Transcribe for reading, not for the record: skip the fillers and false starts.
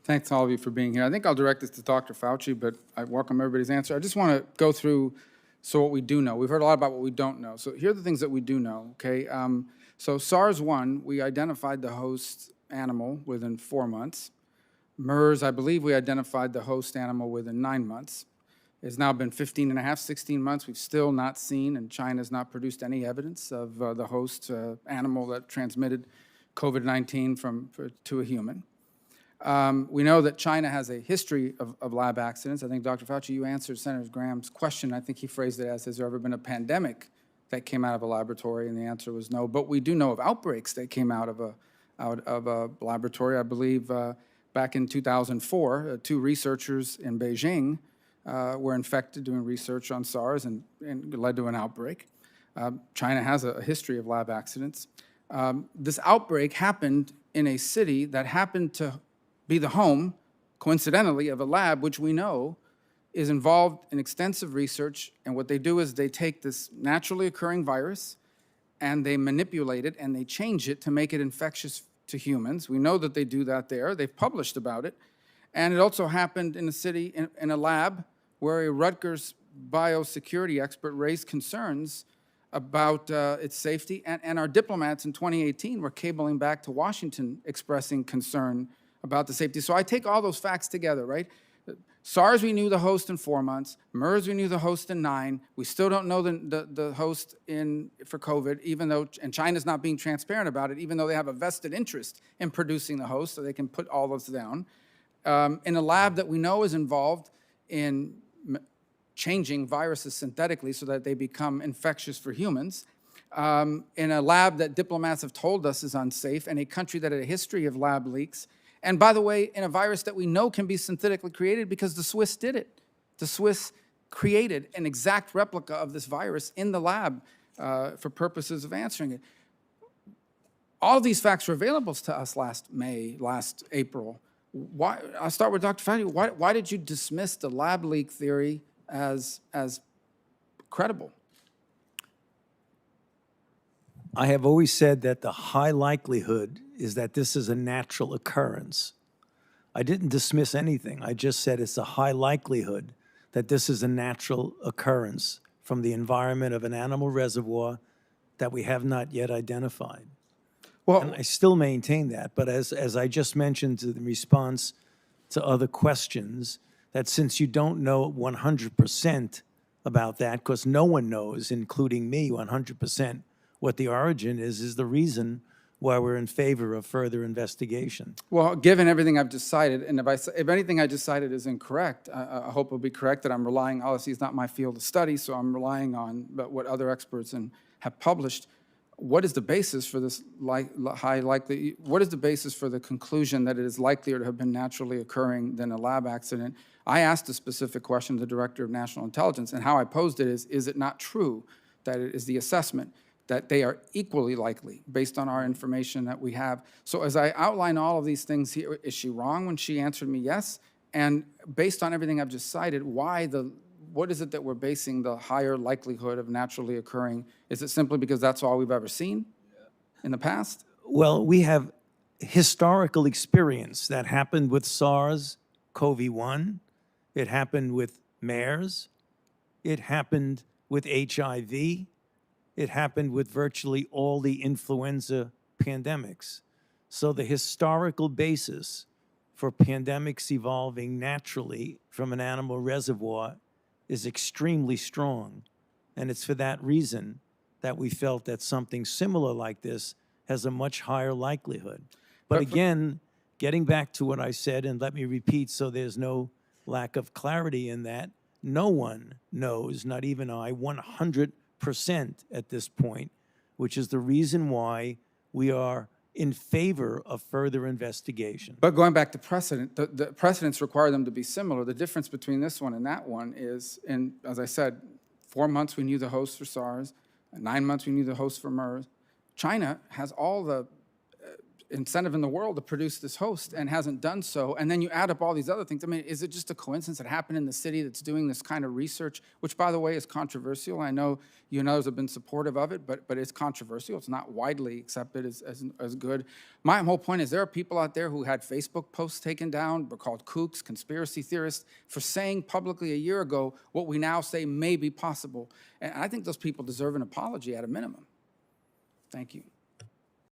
Thanks all of you for being here. I think I'll direct this to Dr. Fauci, but I welcome everybody's answer. I just want to go through what we do know. We've heard a lot about what we don't know. So here are the things that we do know, okay? So SARS-1, we identified the host animal within 4 months. MERS, I believe we identified the host animal within 9 months. It's now been 15 and a half, 16 months. We've still not seen, and China's not produced any evidence of the host animal that transmitted COVID-19 to a human. We know that China has a history of lab accidents. I think, Dr. Fauci, you answered Senator Graham's question. I think he phrased it as, has there ever been a pandemic that came out of a laboratory? And the answer was no. But we do know of outbreaks that came out of a laboratory. I believe back in 2004, 2 researchers in Beijing were infected doing research on SARS and led to an outbreak. China has a history of lab accidents. This outbreak happened in a city that happened to be the home, coincidentally, of a lab which we know is involved in extensive research. And what they do is they take this naturally occurring virus and they manipulate it and they change it to make it infectious to humans. We know that they do that there. They've published about it. And it also happened in a city, in a lab, where a Rutgers biosecurity expert raised concerns about its safety. And our diplomats in 2018 were cabling back to Washington expressing concern about the safety. So I take all those facts together, right? SARS, we knew the host in 4 months. MERS, we knew the host in 9. We still don't know the host for COVID, even though, and China's not being transparent about it, even though they have a vested interest in producing the host, so they can put all those down. In a lab that we know is involved in changing viruses synthetically so that they become infectious for humans, in a lab that diplomats have told us is unsafe, and a country that had a history of lab leaks. And by the way, in a virus that we know can be synthetically created because the Swiss did it. The Swiss created an exact replica of this virus in the lab for purposes of answering it. All of these facts were available to us last April. Why? I'll start with Dr. Fauci. Why did you dismiss the lab leak theory as credible? I have always said that the high likelihood is that this is a natural occurrence. I didn't dismiss anything. I just said it's a high likelihood that this is a natural occurrence from the environment of an animal reservoir that we have not yet identified. Well, and I still maintain that, but as I just mentioned in response to other questions, that since you don't know 100% about that, because no one knows, including me, 100%, what the origin is the reason why we're in favor of further investigation. Well, given everything I've just cited, and if anything I just cited is incorrect, I hope it'll be correct that I'm relying, obviously it's not my field of study, so I'm relying on what other experts have published. What is the basis for this what is the basis for the conclusion that it is likelier to have been naturally occurring than a lab accident? I asked a specific question to the Director of National Intelligence, and how I posed it is it not true that it is the assessment that they are equally likely based on our information that we have? So as I outline all of these things here, is she wrong when she answered me yes? And based on everything I've just cited, what is it that we're basing the higher likelihood of naturally occurring? Is it simply because that's all we've ever seen in the past? Well, we have historical experience that happened with SARS-CoV-1. It happened with MERS. It happened with HIV. It happened with virtually all the influenza pandemics. So the historical basis for pandemics evolving naturally from an animal reservoir is extremely strong. And it's for that reason that we felt that something similar like this has a much higher likelihood. But again, getting back to what I said, and let me repeat so there's no lack of clarity in that, no one knows, not even I, 100% at this point, which is the reason why we are in favor of further investigation. But going back to precedent, the precedents require them to be similar. The difference between this one and that one is, as I said, 4 months we knew the host for SARS, 9 months we knew the host for MERS. China has all the incentive in the world to produce this host and hasn't done so. And then you add up all these other things. I mean, is it just a coincidence that happened in the city that's doing this kind of research, which, by the way, is controversial? I know you and others have been supportive of it, but it's controversial. It's not widely accepted as good. My whole point is there are people out there who had Facebook posts taken down, were called kooks, conspiracy theorists, for saying publicly a year ago what we now say may be possible. And I think those people deserve an apology at a minimum. Thank you.